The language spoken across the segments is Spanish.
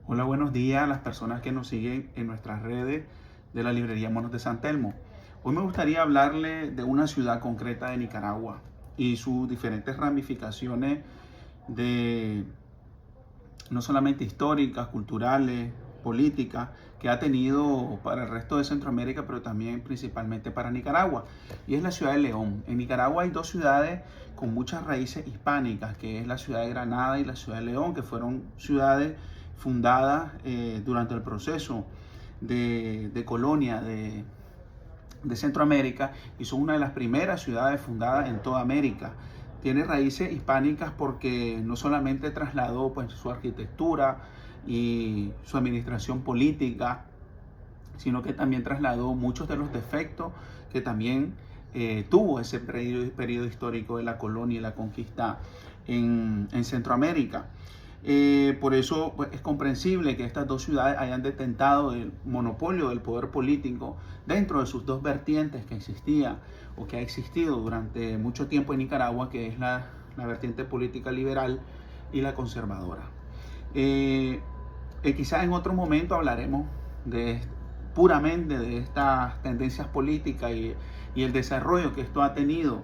Hola, buenos días a las personas que nos siguen en nuestras redes de la librería Monos de San Telmo. Hoy me gustaría hablarle de una ciudad concreta de Nicaragua y sus diferentes ramificaciones de no solamente históricas, culturales, políticas, que ha tenido para el resto de Centroamérica, pero también principalmente para Nicaragua. Y es la ciudad de León. En Nicaragua hay dos ciudades con muchas raíces hispánicas, que es la ciudad de Granada y la ciudad de León, que fueron ciudades fundadas durante el proceso de colonia de Centroamérica, y son una de las primeras ciudades fundadas en toda América. Tiene raíces hispánicas porque no solamente trasladó pues, su arquitectura y su administración política, sino que también trasladó muchos de los defectos que también tuvo ese periodo histórico de la colonia y la conquista en Centroamérica. Por eso pues, es comprensible que estas dos ciudades hayan detentado el monopolio del poder político dentro de sus dos vertientes que existía o que ha existido durante mucho tiempo en Nicaragua, que es la vertiente política liberal y la conservadora. Quizás en otro momento hablaremos puramente de estas tendencias políticas y el desarrollo que esto ha tenido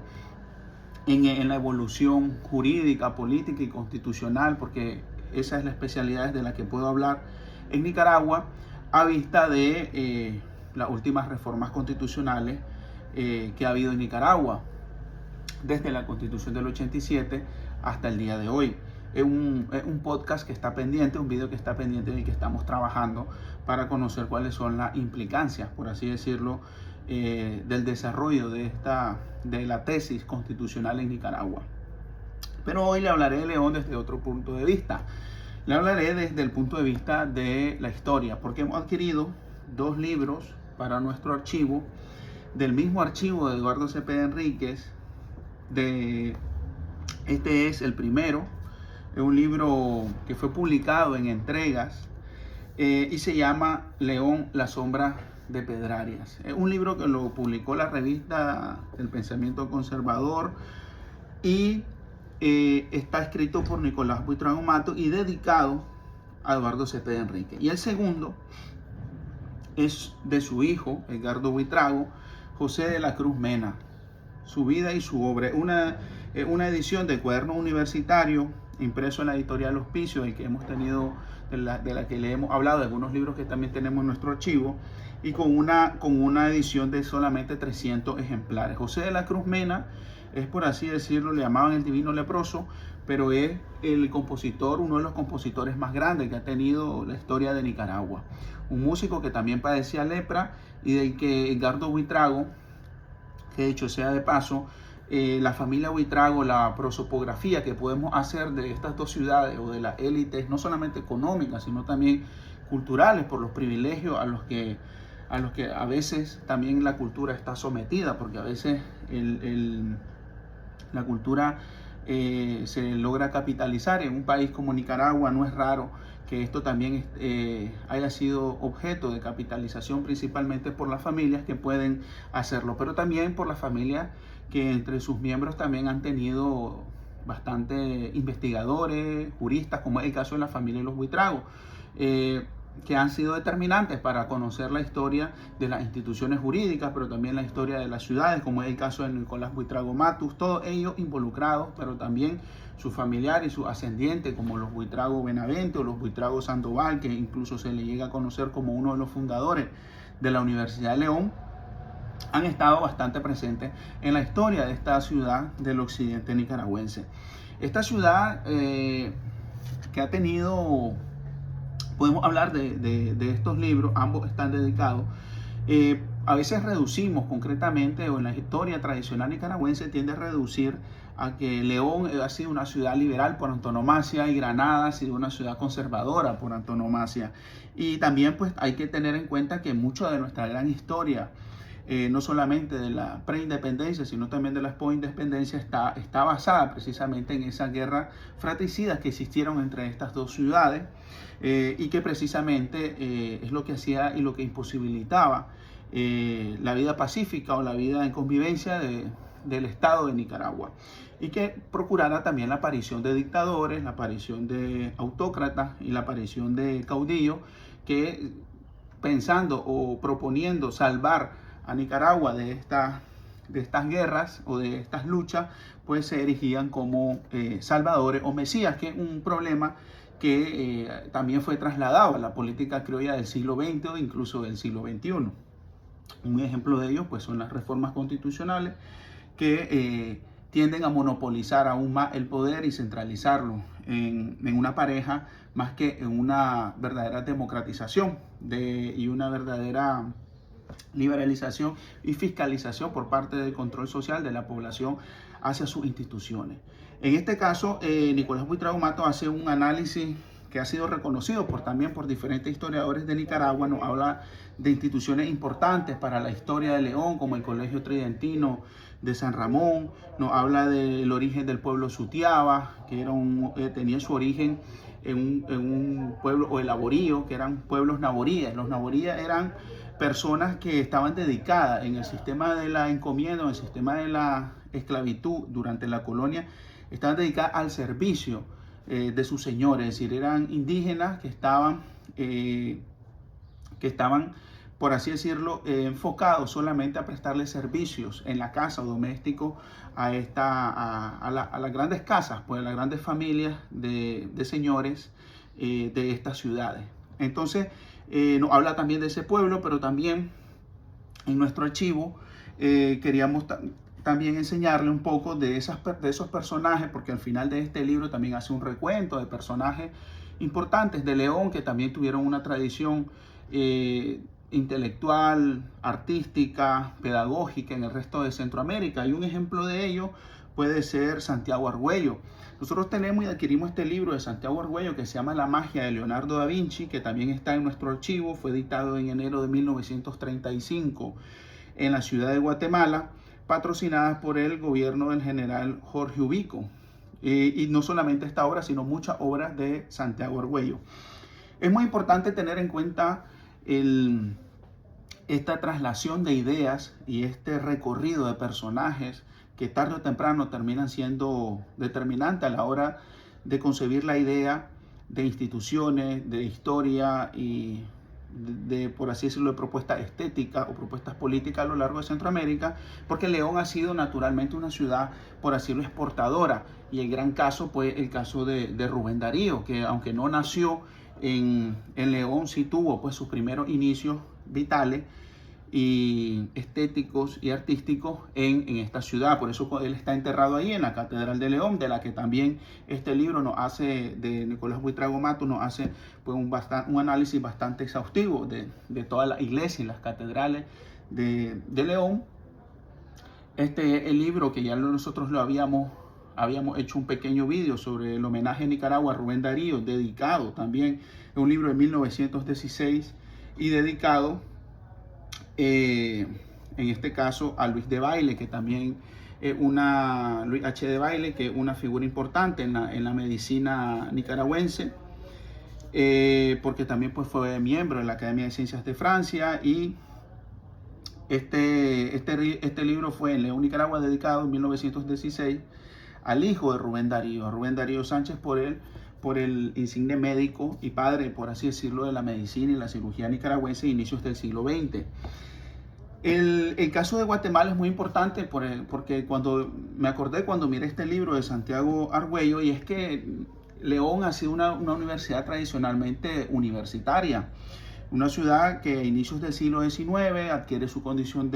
en la evolución jurídica, política y constitucional, porque esa es la especialidad de la que puedo hablar en Nicaragua a vista de las últimas reformas constitucionales que ha habido en Nicaragua desde la Constitución del 87 hasta el día de hoy. Es un podcast que está pendiente, un video que está pendiente en el que estamos trabajando para conocer cuáles son las implicancias, por así decirlo, del desarrollo de la tesis constitucional en Nicaragua. Pero hoy le hablaré de León desde otro punto de vista. Le hablaré desde el punto de vista de la historia, porque hemos adquirido dos libros para nuestro archivo, del mismo archivo de Eduardo Cepeda Enríquez. Este es el primero, es un libro que fue publicado en entregas y se llama León, la sombra de Pedrarias. Es un libro que lo publicó la revista El Pensamiento Conservador y está escrito por Nicolás Buitrago Matos y dedicado a Eduardo Cepeda Enríquez. Y el segundo es de su hijo, Edgardo Buitrago, José de la Cruz Mena, su vida y su obra. Una edición de cuaderno universitario impreso en la editorial Hospicio, el que hemos tenido, de la que le hemos hablado, de algunos libros que también tenemos en nuestro archivo, y con una edición de solamente 300 ejemplares. José de la Cruz Mena es, por así decirlo, le llamaban el divino leproso, pero es el compositor, uno de los compositores más grandes que ha tenido la historia de Nicaragua. Un músico que también padecía lepra y del que Edgardo Buitrago, que dicho sea de paso, la familia Buitrago, la prosopografía que podemos hacer de estas dos ciudades o de las élites, no solamente económicas, sino también culturales, por los privilegios a los que a veces también la cultura está sometida, porque a veces la cultura se logra capitalizar. En un país como Nicaragua no es raro que esto también haya sido objeto de capitalización, principalmente por las familias que pueden hacerlo, pero también por las familias que entre sus miembros también han tenido bastante investigadores, juristas, como es el caso de la familia de los Buitrago, que han sido determinantes para conocer la historia de las instituciones jurídicas, pero también la historia de las ciudades, como es el caso de Nicolás Buitrago Matus, todos ellos involucrados, pero también sus familiares y sus ascendientes, como los Buitrago Benavente o los Buitrago Sandoval, que incluso se le llega a conocer como uno de los fundadores de la Universidad de León, han estado bastante presentes en la historia de esta ciudad del occidente nicaragüense. Esta ciudad que ha tenido, podemos hablar de estos libros, ambos están dedicados. A veces reducimos concretamente, o en la historia tradicional nicaragüense tiende a reducir a que León ha sido una ciudad liberal por antonomasia y Granada ha sido una ciudad conservadora por antonomasia. Y también pues hay que tener en cuenta que mucho de nuestra gran historia, no solamente de la preindependencia, sino también de la postindependencia, está basada precisamente en esas guerras fratricidas que existieron entre estas dos ciudades y que precisamente es lo que hacía y lo que imposibilitaba la vida pacífica o la vida en convivencia del Estado de Nicaragua. y que procurara también la aparición de dictadores, la aparición de autócratas y la aparición de caudillos que, pensando o proponiendo salvar a Nicaragua de estas guerras o de estas luchas, pues se erigían como salvadores o mesías, que es un problema que también fue trasladado a la política criolla del siglo XX o incluso del siglo XXI. Un ejemplo de ello pues son las reformas constitucionales que tienden a monopolizar aún más el poder y centralizarlo en una pareja más que en una verdadera democratización y una verdadera liberalización y fiscalización por parte del control social de la población hacia sus instituciones. En este caso, Nicolás Buitrago Matos hace un análisis que ha sido reconocido también por diferentes historiadores de Nicaragua. Nos habla de instituciones importantes para la historia de León, como el Colegio Tridentino de San Ramón. Nos habla del origen del pueblo Sutiaba, que tenía su origen en un pueblo, o el Laborío, que eran pueblos naboríes. Los naboríes eran personas que estaban dedicadas en el sistema de la encomienda, en el sistema de la esclavitud durante la colonia, estaban dedicadas al servicio de sus señores, es decir, eran indígenas que estaban, por así decirlo, enfocados solamente a prestarle servicios en la casa o doméstico a las grandes casas, pues a las grandes familias de señores de estas ciudades. Entonces, nos habla también de ese pueblo, pero también en nuestro archivo queríamos también enseñarle un poco de esos personajes, porque al final de este libro también hace un recuento de personajes importantes de León que también tuvieron una tradición intelectual, artística, pedagógica en el resto de Centroamérica. Y un ejemplo de ello puede ser Santiago Argüello. Nosotros tenemos y adquirimos este libro de Santiago Argüello que se llama La magia de Leonardo da Vinci, que también está en nuestro archivo. Fue editado en enero de 1935 en la ciudad de Guatemala, patrocinadas por el gobierno del general Jorge Ubico. Y no solamente esta obra, sino muchas obras de Santiago Argüello. Es muy importante tener en cuenta esta traslación de ideas y este recorrido de personajes que tarde o temprano terminan siendo determinantes a la hora de concebir la idea de instituciones, de historia y por así decirlo, de propuestas estéticas o propuestas políticas a lo largo de Centroamérica, porque León ha sido naturalmente una ciudad, por así decirlo, exportadora. Y el gran caso, pues, el caso de Rubén Darío, que aunque no nació en León, sí tuvo pues sus primeros inicios vitales y estéticos y artísticos en esta ciudad. Por eso él está enterrado ahí en la Catedral de León, de la que también este libro de Nicolás Buitrago Matos nos hace pues, un análisis bastante exhaustivo de todas las iglesias y las catedrales de León. El libro que ya nosotros habíamos hecho un pequeño vídeo sobre el homenaje a Nicaragua a Rubén Darío, dedicado también, es un libro de 1916 y dedicado en este caso a Luis de Baile, que también es Luis H. de Baile, que es una figura importante en la medicina nicaragüense, porque también pues, fue miembro de la Academia de Ciencias de Francia. Y este libro fue en León, Nicaragua, dedicado en 1916 al hijo de Rubén Darío, a Rubén Darío Sánchez, por el insigne médico y padre, por así decirlo, de la medicina y la cirugía nicaragüense de inicios del siglo XX. El caso de Guatemala es muy importante porque me acordé cuando miré este libro de Santiago Argüello, y es que León ha sido una universidad tradicionalmente universitaria, una ciudad que a inicios del siglo XIX adquiere su condición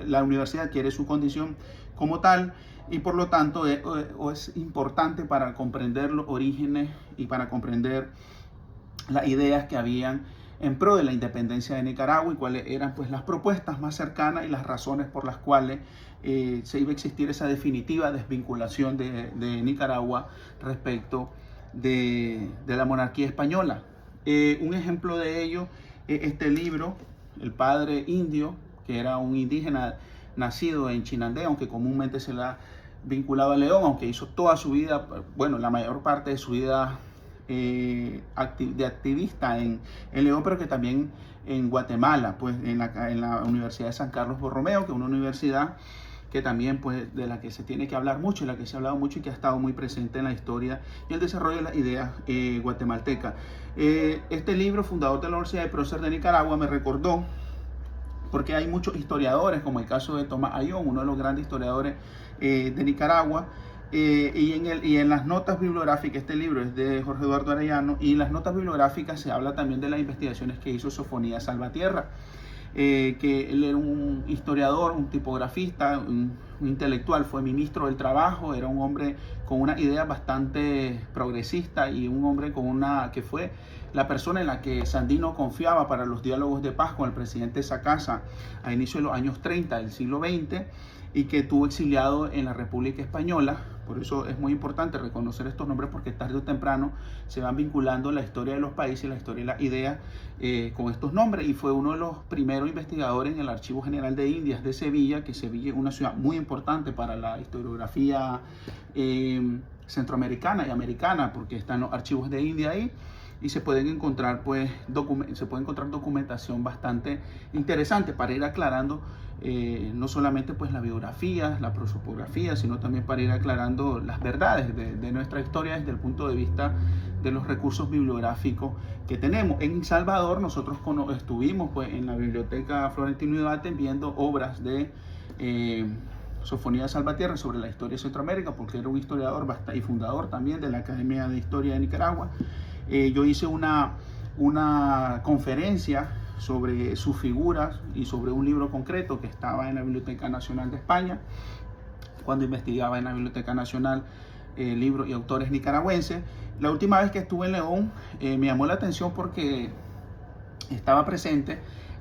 la universidad adquiere su condición como tal, y por lo tanto es importante para comprender los orígenes y para comprender las ideas que habían en pro de la independencia de Nicaragua y cuáles eran pues las propuestas más cercanas y las razones por las cuales se iba a existir esa definitiva desvinculación de Nicaragua respecto de la monarquía española. Un ejemplo de ello es este libro, El Padre Indio, que era un indígena nacido en Chinandega, aunque comúnmente se la vinculaba a León, aunque hizo toda su vida, bueno, la mayor parte de su vida de activista en León, pero que también en Guatemala, pues en la Universidad de San Carlos Borromeo, que es una universidad que también pues de la que se tiene que hablar mucho, de la que se ha hablado mucho y que ha estado muy presente en la historia y el desarrollo de las ideas guatemaltecas. Este libro, fundador de la Universidad de Prócer de Nicaragua, me recordó, porque hay muchos historiadores, como el caso de Tomás Ayón, uno de los grandes historiadores de Nicaragua, y en las notas bibliográficas, este libro es de Jorge Eduardo Arellano, y en las notas bibliográficas se habla también de las investigaciones que hizo Sofonías Salvatierra, que él era un historiador, un tipografista, un intelectual, fue ministro del Trabajo, era un hombre con una idea bastante progresista y un hombre que fue la persona en la que Sandino confiaba para los diálogos de paz con el presidente Sacasa a inicio de los años 30 del siglo XX, y que estuvo exiliado en la República Española. Por eso es muy importante reconocer estos nombres, porque tarde o temprano se van vinculando la historia de los países y la historia de la idea con estos nombres, y fue uno de los primeros investigadores en el Archivo General de Indias de Sevilla, que Sevilla es una ciudad muy importante para la historiografía centroamericana y americana, porque están los archivos de India ahí, y se pueden encontrar documentación bastante interesante para ir aclarando no solamente pues la biografía, la prosopografía, sino también para ir aclarando las verdades de nuestra historia desde el punto de vista de los recursos bibliográficos que tenemos. En El Salvador nosotros estuvimos pues en la Biblioteca Florentino Ibaten viendo obras de Sofonías Salvatierra sobre la historia de Centroamérica, porque era un historiador y fundador también de la Academia de Historia de Nicaragua. Yo hice una conferencia sobre sus figuras y sobre un libro concreto que estaba en la Biblioteca Nacional de España, cuando investigaba en la Biblioteca Nacional libros y autores nicaragüenses. La última vez que estuve en León me llamó la atención porque estaba presente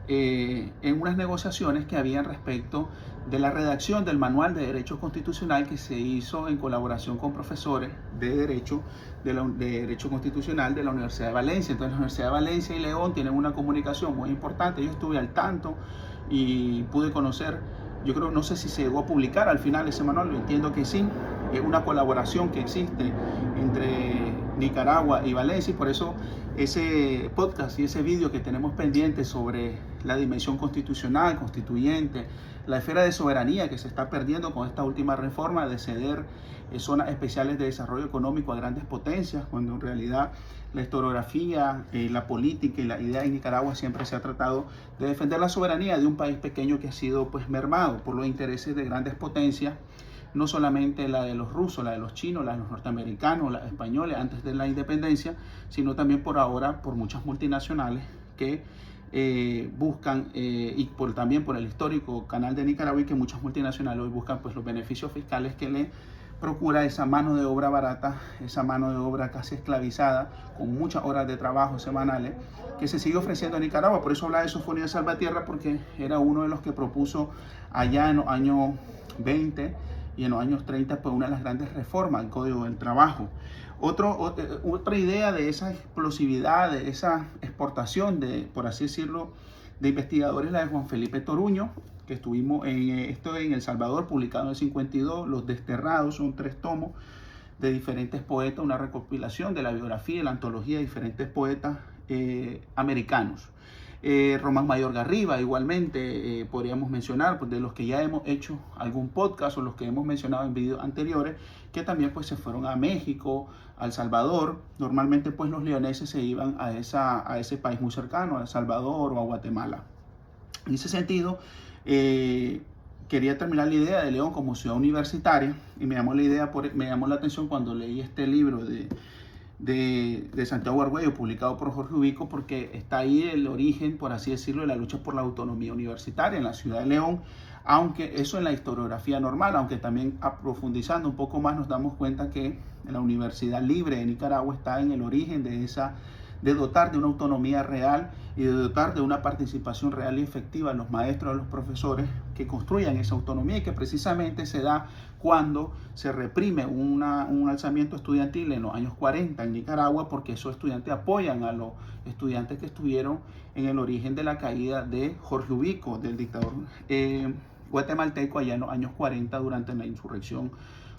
en unas negociaciones que habían respecto de la redacción del Manual de Derecho Constitucional, que se hizo en colaboración con profesores de Derecho Constitucional de la Universidad de Valencia. Entonces la Universidad de Valencia y León tienen una comunicación muy importante. Yo estuve al tanto y pude conocer, yo creo, no sé si se llegó a publicar al final ese manual, yo entiendo que sí, es una colaboración que existe entre Nicaragua y Valencia, y por eso ese podcast y ese vídeo que tenemos pendiente sobre la dimensión constitucional, constituyente, la esfera de soberanía que se está perdiendo con esta última reforma de ceder zonas especiales de desarrollo económico a grandes potencias, cuando en realidad la historiografía, la política y la idea en Nicaragua siempre se ha tratado de defender la soberanía de un país pequeño que ha sido pues mermado por los intereses de grandes potencias, no solamente la de los rusos, la de los chinos, la de los norteamericanos, la de los españoles antes de la independencia, sino también por ahora por muchas multinacionales que buscan, y también por el histórico canal de Nicaragua, y que muchas multinacionales hoy buscan pues los beneficios fiscales que le procura esa mano de obra barata, esa mano de obra casi esclavizada, con muchas horas de trabajo semanales, que se sigue ofreciendo en Nicaragua. Por eso hablaba de Sofonías Salvatierra, porque era uno de los que propuso allá en los años 20 y en los años 30 pues una de las grandes reformas al Código del Trabajo. Otra idea de esa explosividad, de esa exportación, por así decirlo, de investigadores, la de Juan Felipe Toruño, que estuvimos en El Salvador, publicado en el 52, Los Desterrados, son 3 tomos de diferentes poetas, una recopilación de la biografía y la antología de diferentes poetas americanos. Román Mayor Garriba, igualmente, podríamos mencionar, pues, de los que ya hemos hecho algún podcast o los que hemos mencionado en videos anteriores, que también pues se fueron a México, a El Salvador. Normalmente pues los leoneses se iban a ese país muy cercano, a El Salvador o a Guatemala. En ese sentido, quería terminar la idea de León como ciudad universitaria, y me llamó la atención cuando leí este libro de Santiago Argüello, publicado por Jorge Ubico, porque está ahí el origen, por así decirlo, de la lucha por la autonomía universitaria en la ciudad de León, aunque eso en la historiografía normal, aunque también profundizando un poco más nos damos cuenta que la Universidad Libre de Nicaragua está en el origen de dotar de una autonomía real y de dotar de una participación real y efectiva a los maestros, a los profesores que construyan esa autonomía, y que precisamente se da cuando se reprime un alzamiento estudiantil en los años 40 en Nicaragua, porque esos estudiantes apoyan a los estudiantes que estuvieron en el origen de la caída de Jorge Ubico, del dictador guatemalteco, allá en los años 40, durante la insurrección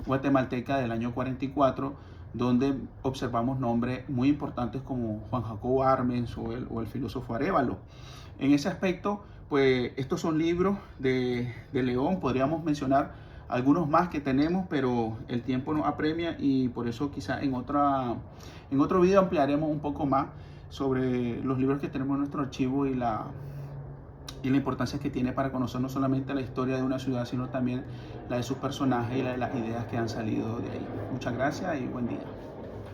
guatemalteca del año 44, donde observamos nombres muy importantes como Juan Jacobo Arbenz o el filósofo Arévalo. En ese aspecto, pues estos son libros de León. Podríamos mencionar algunos más que tenemos, pero el tiempo nos apremia y por eso quizá en otro video ampliaremos un poco más sobre los libros que tenemos en nuestro archivo y la importancia que tiene para conocer no solamente la historia de una ciudad, sino también la de sus personajes y la de las ideas que han salido de ahí. Muchas gracias y buen día.